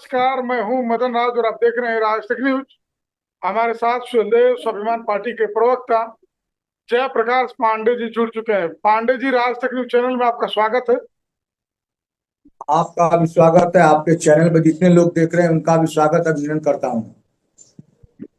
नमस्कार, मैं हूं मदन राज और आप देख रहे हैं राजतक न्यूज। हमारे साथ सुखदेव स्वाभिमान पार्टी के प्रवक्ता जयप्रकाश पांडे जी जुड़ चुके हैं। पांडे जी, राजतक न्यूज चैनल में आपका स्वागत है। आपका भी स्वागत है। आपके चैनल पर जितने लोग देख रहे हैं उनका भी स्वागत अभिनंदन करता हूँ।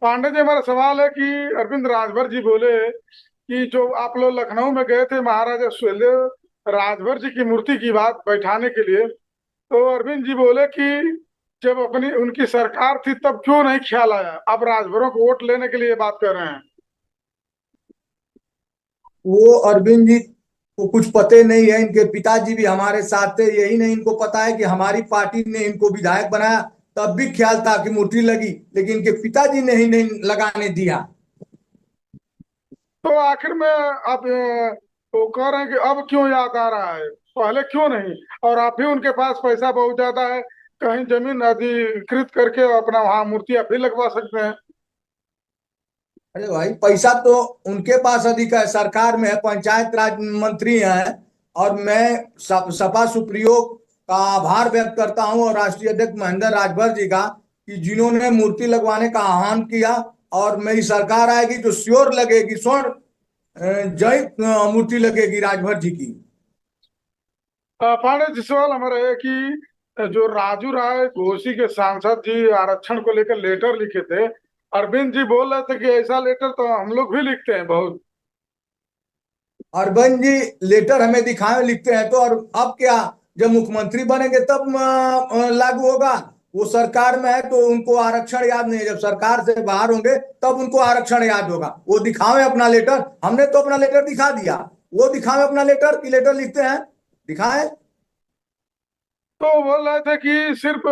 पांडे जी, हमारा सवाल है कि अरविंद राजभर जी बोले कि जो आप लोग लखनऊ में गए थे महाराजा सुहेलदेव राजभर जी की मूर्ति की बात बैठाने के लिए, तो अरविंद जी बोले कि जब अपनी उनकी सरकार थी तब क्यों नहीं ख्याल आया, अब राजभरों को वोट लेने के लिए ये बात कर रहे हैं। वो अरविंद जी को कुछ पते नहीं है। इनके पिताजी भी हमारे साथ थे। यही नहीं इनको पता है कि हमारी पार्टी ने इनको विधायक बनाया, तब भी ख्याल था कि मूर्ति लगी, लेकिन इनके पिताजी ने ही नहीं लगाने दिया। तो आखिर में आप वो कह रहे हैं कि अब क्यों याद आ रहा है, पहले क्यों नहीं? और आप ही उनके पास पैसा बहुत ज्यादा है, कहीं जमीन अधिकृत करके अपना वहां मूर्ति आप भी लगवा सकते हैं। अरे भाई, पैसा तो उनके पास अधिक है, सरकार में है, पंचायत राज मंत्री हैं। और मैं सपा सुप्रीयो का आभार व्यक्त करता हूं और राष्ट्रीय अध्यक्ष महेंद्र राजभर जी का, कि जिन्होंने मूर्ति लगवाने का आह्वान किया। और मेरी सरकार आएगी तो श्योर लगेगी, स्वर्ण जय मूर्ति लगेगी राजभर जी की। पांडे जी, सवाल हमारा है कि जो राजू राय घोसी के सांसद जी आरक्षण को लेकर लेटर लिखे थे, अरविंद जी बोल रहे थे कि ऐसा लेटर तो हम लोग भी लिखते हैं बहुत। अरबन जी लेटर हमें दिखाए लिखते हैं तो, और अब क्या, जब मुख्यमंत्री बनेंगे तब लागू होगा। वो सरकार में है तो उनको आरक्षण याद नहीं है, जब सरकार से बाहर होंगे तब उनको आरक्षण याद होगा। वो दिखावे अपना लेटर, हमने तो अपना लेटर दिखा दिया। वो दिखावे अपना लेटर की लेटर लिखते हैं, दिखाए। तो बोल रहे थे कि सिर्फ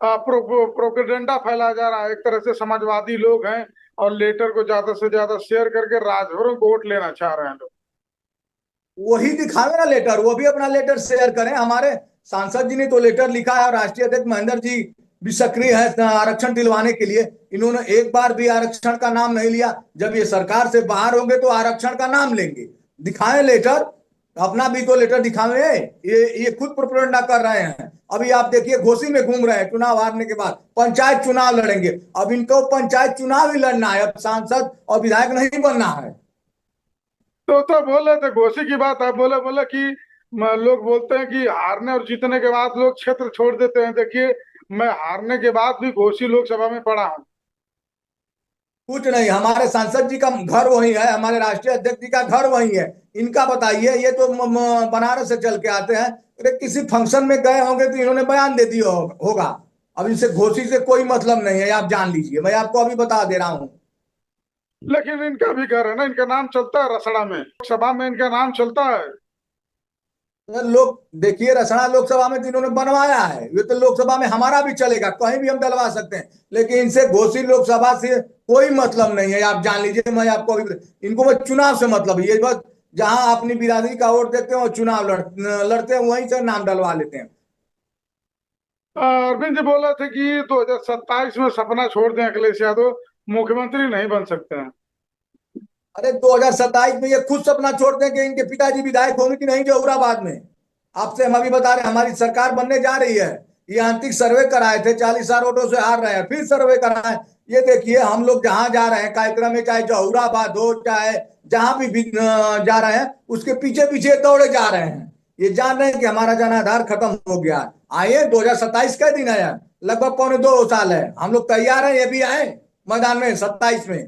प्रोपेगेंडा फैलाया जा रहा है, एक तरह से समाजवादी लोग हैं और लेटर को ज्यादा से ज्यादा शेयर करके राजभरों को वोट लेना चाह रहे हैं लोग। वही दिखावे ना लेटर, वो भी अपना लेटर शेयर करें। हमारे सांसद जी ने तो लेटर लिखा है और राष्ट्रीय अध्यक्ष महेंद्र जी भी सक्रिय है आरक्षण दिलवाने के लिए। इन्होंने एक बार भी आरक्षण का नाम नहीं लिया। जब ये सरकार से बाहर होंगे तो आरक्षण का नाम लेंगे। दिखाएं लेटर, अपना भी तो लेटर दिखावे। ये खुद प्रोपेगेंडा कर रहे हैं। अभी आप देखिए, घोसी में घूम रहे हैं, चुनाव हारने के बाद पंचायत चुनाव लड़ेंगे। अब इनको पंचायत चुनाव ही लड़ना है, अब सांसद और विधायक नहीं बनना है। तो बोल रहे थे घोषी की बात, आप बोले बोले कि लोग बोलते हैं कि हारने और जीतने के बाद लोग क्षेत्र छोड़ देते हैं। देखिए, मैं हारने के बाद भी घोषी लोकसभा में पड़ा हूँ। कुछ नहीं, हमारे सांसद जी का घर वही है, हमारे राष्ट्रीय अध्यक्ष जी का घर वही है। इनका बताइए, ये तो बनारस से चल के आते हैं। अरे किसी फंक्शन में गए होंगे तो इन्होंने बयान दे दिया होगा। अब इनसे घोषी से कोई मतलब नहीं है, आप जान लीजिए। मैं आपको अभी बता दे रहा हूँ। लेकिन इनका भी घर है ना, इनका नाम चलता है रसड़ा में, लोकसभा में इनका नाम चलता है। तो लोग देखिए, रसना लोकसभा में तो इन्होंने बनवाया है, ये तो लोकसभा में हमारा भी चलेगा, कहीं भी हम डलवा सकते हैं। लेकिन इनसे घोषी लोकसभा से कोई मतलब नहीं है, आप जान लीजिए। मैं आपको अभी, इनको बस चुनाव से मतलब है। ये बस जहां अपनी बिरादरी का वोट देते हैं और चुनाव लड़ते हैं, वहीं से नाम डलवा लेते हैं। अरविंद जी बोल रहे थे कि 2027 में सपना छोड़ दें, अखिलेश यादव मुख्यमंत्री नहीं बन सकते हैं। अरे 2027 में ये खुद सपना छोड़ते हैं कि इनके पिताजी विधायक होंगे कि नहीं जहुराबाद में। आपसे हम अभी बता रहे हैं, हमारी सरकार बनने जा रही है। ये आंतरिक सर्वे कराए थे, 40,000 वोटों से हार रहे हैं, फिर सर्वे कराए। ये देखिए, हम लोग जहां जा रहे हैं कार्यक्रम में, चाहे जहुराबाद हो, चाहे जहां भी जा रहे हैं, उसके पीछे पीछे दौड़े जा रहे हैं। ये जान रहे हैं कि हमारा जनाधार खत्म हो गया है। आइए, 2027 का दिन है, लगभग 2.25 साल है। हम लोग तैयार हैं, ये भी आए मैदान में 27 में।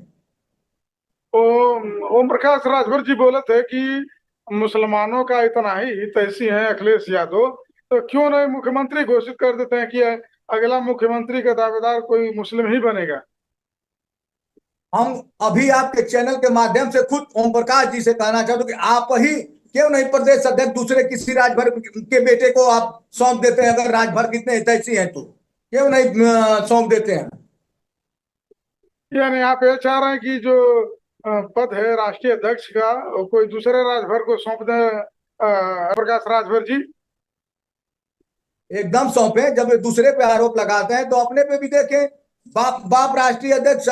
ओम प्रकाश राजभर जी बोले थे कि मुसलमानों का इतना ही हितैषी है अखिलेश यादव, तो क्यों नहीं मुख्यमंत्री घोषित कर देते हैं कि अगला मुख्यमंत्री का दावेदार कोई मुस्लिम ही बनेगा। हम अभी आपके चैनल के माध्यम से खुद ओम प्रकाश जी से कहना चाहते हो कि आप ही क्यों नहीं प्रदेश अध्यक्ष दूसरे किसी राजभर के बेटे को आप सौंप देते हैं? अगर राजभर कितने हितैषी हैं तो क्यों नहीं सौंप देते हैं? यानी आप ये चाह रहे हैं कि जो पद है राष्ट्रीय अध्यक्ष का, वो कोई दूसरे राजभर को सौंप दे, प्रकाश राजभर जी। एकदम सौंपे। जब ये दूसरे पे आरोप लगाते हैं तो अपने पे भी देखें। बाप बाप राष्ट्रीय अध्यक्ष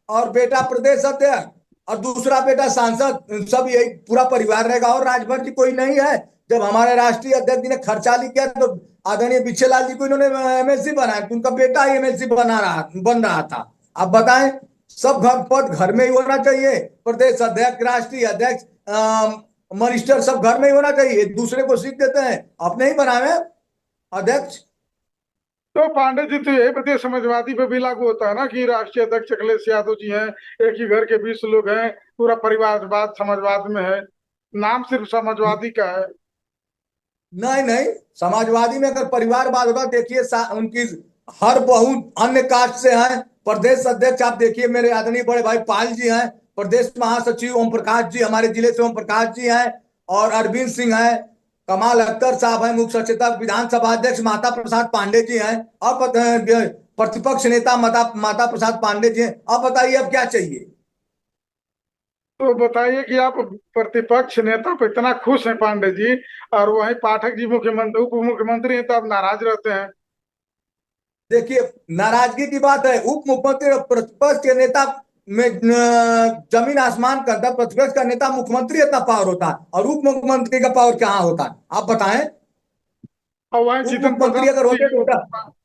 और बेटा प्रदेश अध्यक्ष और दूसरा बेटा सांसद, सब यही पूरा परिवार रहेगा और राजभर जी कोई नहीं है। जब हमारे राष्ट्रीय अध्यक्ष जी ने खर्चाली किया तो आदरणीय बिछेलाल जी को इन्होंने एमएलसी बनाया, तो उनका बेटा ही एमएलसी बन रहा था। आप बताएं, सब पद घर में ही होना चाहिए, प्रदेश अध्यक्ष, राष्ट्रीय अध्यक्ष, मिनिस्टर सब घर में ही होना चाहिए, दूसरे को सीट देते हैं, अपने ही बनावे अध्यक्ष। तो पांडे जी, तो यही प्रत्येक समाजवादी पे भी लागू होता है ना कि राष्ट्रीय अध्यक्ष अखिलेश यादव जी हैं, एक ही घर के 20 लोग हैं, पूरा परिवारवाद समाजवाद में है, नाम सिर्फ समाजवादी का है। नहीं नहीं, समाजवादी में अगर परिवारवाद होगा, देखिए उनकी हर बहू अन्य कास्ट से है। प्रदेश अध्यक्ष आप देखिए, मेरे आदरणीय बड़े भाई पाल जी हैं, प्रदेश महासचिव ओम प्रकाश जी हमारे जिले से ओम प्रकाश जी हैं, और अरविंद सिंह हैं, कमाल अख्तर साहब हैं, मुख्य सचेतक विधानसभा अध्यक्ष माता प्रसाद पांडे जी हैं, अब प्रतिपक्ष नेता माता प्रसाद पांडे जी हैं। अब बताइए अब क्या चाहिए। तो बताइए कि आप प्रतिपक्ष नेता पे इतना खुश हैं पांडे जी, और वहीं पाठक जी मुख्यमंत्री उप मुख्यमंत्री हैं, तो आप नाराज रहते हैं। देखिए, नाराजगी की बात है, उप मुख्यमंत्री और प्रतिपक्ष के नेता में जमीन आसमान का अंतर। प्रतिपक्ष का नेता मुख्यमंत्री इतना पावर होता है, और उप मुख्यमंत्री का पावर कहाँ होता है, आप बताएं। और वहीं उप जीतन मुख्यमंत्री प्रसाद अगर जी होते को। तो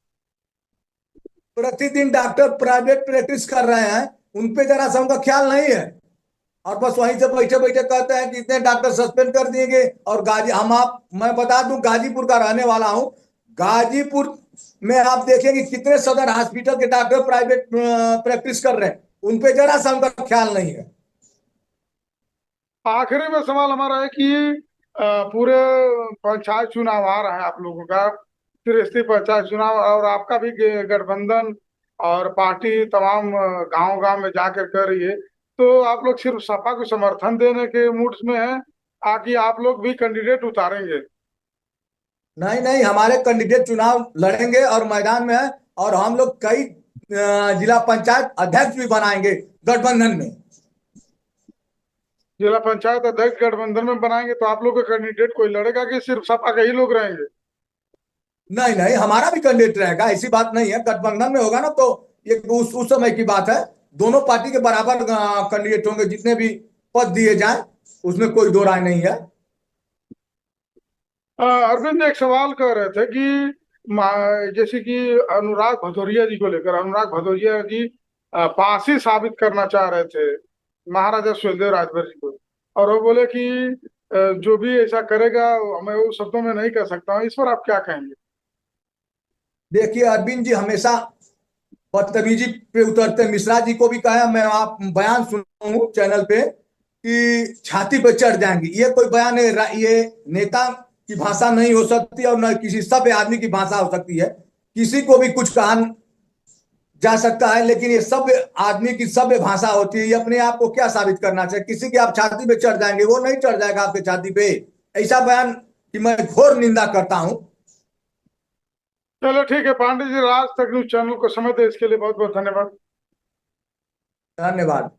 प्रतिदिन डॉक्टर प्राइवेट प्रैक्टिस कर रहे हैं, उनपे जरा सा उनका ख्याल नहीं है, और बस वहीं से बैठे बैठे कहते हैं कि इतने डॉक्टर सस्पेंड कर दिए। और गाजी हम आप मैं बता दूं, गाजीपुर का रहने वाला हूं। गाजीपुर में आप देखेंगे कितने सदर हॉस्पिटल के डॉक्टर प्राइवेट प्रैक्टिस कर रहे हैं, उनपे जरा सा उनका ख्याल नहीं है। आखिरी में सवाल हमारा है कि पूरे पंचायत चुनाव आ रहा है आप लोगों का, त्रिस्तरीय पंचायत चुनाव, और आपका भी गठबंधन और पार्टी तमाम गांव गांव में जाकर कर रही है। तो आप लोग सिर्फ सपा को समर्थन देने के मूड्स में हैं, आकि आप लोग भी कैंडिडेट उतारेंगे? नहीं नहीं, हमारे कैंडिडेट चुनाव लड़ेंगे और मैदान में है, और हम लोग कई जिला पंचायत अध्यक्ष भी बनाएंगे गठबंधन में। जिला पंचायत अध्यक्ष गठबंधन में बनाएंगे, तो आप लोग का कैंडिडेट कोई लड़ेगा कि सिर्फ सपा के ही लोग रहेंगे? नहीं नहीं, हमारा भी कैंडिडेट रहेगा, ऐसी बात नहीं है। गठबंधन में होगा ना, तो ये उस समय की बात है। दोनों पार्टी के बराबर कैंडिडेट होंगे, जितने भी पद दिए जाएं, उसमें कोई दो राय नहीं है। अरविंद जी, एक सवाल कर रहे थे कि जैसे कि अनुराग भदौरिया जी को लेकर, अनुराग भदौरिया जी पासी साबित करना चाह रहे थे महाराजा सुहेलदेव राजभर जी को, और वो बोले कि जो भी ऐसा करेगा, मैं वो शब्दों में नहीं कह सकता हूँ, इस पर आप क्या कहेंगे? देखिए, अरविंद जी हमेशा बदतमीजी पे उतरते हैं। मिश्रा जी को भी कहा, मैं आप बयान सुना हूं चैनल पे कि छाती पे चढ़ जाएंगे, ये कोई बयान है, ये नेता की भाषा नहीं हो सकती, और न किसी सभ्य आदमी की भाषा हो सकती है। किसी को भी कुछ कहा जा सकता है, लेकिन ये सभ्य आदमी की सभ्य भाषा होती है। ये अपने आप को क्या साबित करना चाहिए, किसी की आप छाती पे चढ़ जाएंगे, वो नहीं चढ़ जाएगा आपके छाती पे। ऐसा बयान की मैं घोर निंदा करता हूं। चलो ठीक है पांडे जी, राज तक न्यूज चैनल को समय दे इसके लिए बहुत बहुत धन्यवाद। धन्यवाद।